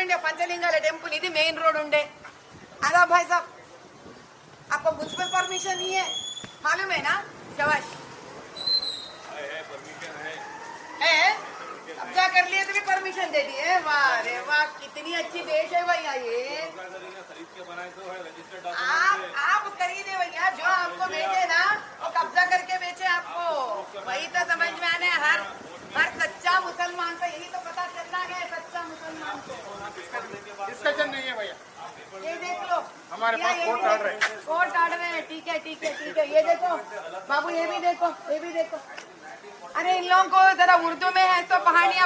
ఉండే పంచలింగాల టెంపుల్ ఇది మెయిన్ రోड ఉండే अदा भाई साहब आपको म्युनिसिपल परमिशन नहीं है मालूम है ना शाबाश है कब्जा कर लिए तो भी परमिशन दे दी है वाह रे वाह कितनी अच्छी देश है भैया ये आप खरीदे भैया जो आपको बेचे ना वो कब्जा करके बेचे आपको वही तो समझ में आने हर सच्चा मुसलमान को यही तो पता चलना है सच्चा मुसलमान को डिस्कशन नहीं है भैया ये देख लो हमारे पास कोर्ट ऑर्डर है ठीक है ठीक है ठीक है ये देखो बाबू ये भी देखो अरे इन लोगों को जरा उर्दू में है तो कहानी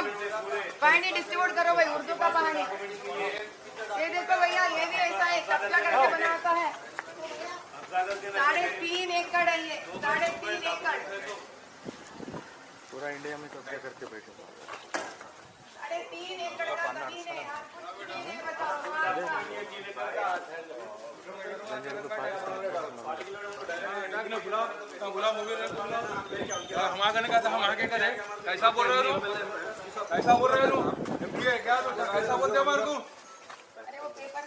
डिस्ट्रीब्यूट करो भाई उर्दू का कहानी ये देखो भैया ये भी ऐसा है कब्जा करके बनाता है 3.5 एकड़ है ये 3.5 एकड़ पूरा इंडिया में कब्जा करके बैठे 3.5 एकड़ का जमीन है हमारे का हम आगे करें कैसा बोल रहे हो कैसा बोल रहे हो एमपी है क्या तो कैसा बोलते हो हमारे को अरे वो पेपर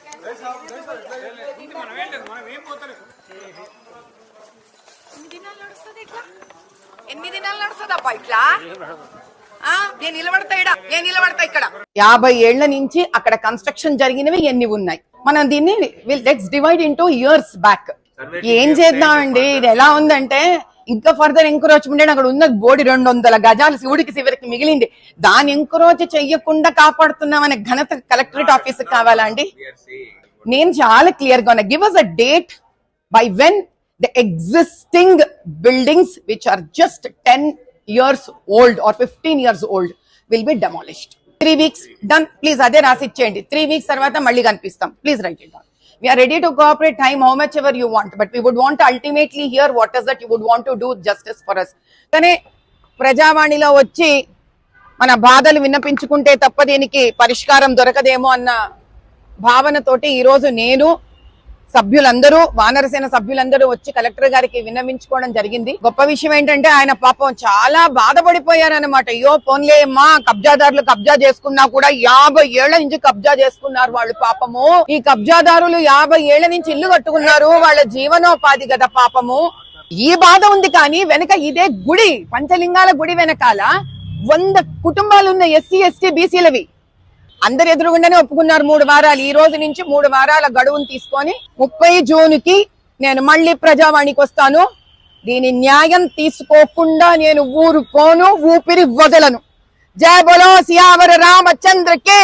ఎనిమిది దినాలు నడుస్తుందప్ప ఇట్లా నేను నిలబడతా ఇక్కడ 50 ఏళ్ల నుంచి అక్కడ కన్స్ట్రక్షన్ జరిగినవి ఎన్ని ఉన్నాయి మనం దీన్ని let's divide into years back ఏం చేద్దామండి ఇది ఎలా ఉందంటే ఇంకా ఫర్దర్ ఎంక్రోచ్మెంట్ అక్కడ ఉన్న బోడి 200 గజాలు శివుడికి చివరికి మిగిలింది దాన్ని ఎంక్రోచ్ చెయ్యకుండా కాపాడుతున్నామనే ఘనత కలెక్టరేట్ ఆఫీస్ కావాలా అండి నేను చాలా క్లియర్ గా ఉన్నా give us a date by when the existing buildings which are just 10 years old or 15 years old will be demolished 3 weeks done please ade rasicheyandi 3 weeks tarvata malli kanipistam please write it down we are ready to cooperate time how much ever you want but we would want to ultimately hear what is that you would want to do justice for us kane ప్రజావాణిలో వచ్చి మన బాధలు విన్నపించుకుంటే తప్ప దీనికి పరిష్కారం దొరకదేమో అన్న భావనతోటి ఈ రోజు నేను సభ్యులందరూ వానరసేన సభ్యులందరూ వచ్చి కలెక్టర్ గారికి విన్నవించుకోవడం జరిగింది గొప్ప విషయం ఏంటంటే ఆయన పాపం చాలా బాధపడిపోయారన్నమాట అయ్యో పోన్లే మా కబ్జాదారులు కబ్జా చేసుకున్నా కూడా 50 ఏళ్ల నుంచి కబ్జా చేసుకున్నారు వాళ్ళు పాపము ఈ కబ్జాదారులు 50 ఏళ్ల నుంచి ఇల్లు కట్టుకున్నారు వాళ్ళ జీవనోపాధి కదా పాపము ఈ బాధ ఉంది కానీ వెనక ఇదే గుడి పంచలింగాల గుడి వెనకాల 100 కుటుంబాలు ఉన్న ఎస్సీ ఎస్టీ బీసీలవి అందరు ఎదురుగుండానే ఒప్పుకున్నారు 3 వారాలు ఈ రోజు నుంచి 3 వారాల గడువును తీసుకొని 30 జూన్కి నేను మళ్ళీ ప్రజావాణికి వస్తాను దీని న్యాయం తీసుకోకుండా నేను ఊరుకోను ఊపిరి వదలను జై బోలో సియావర రామచంద్ర కి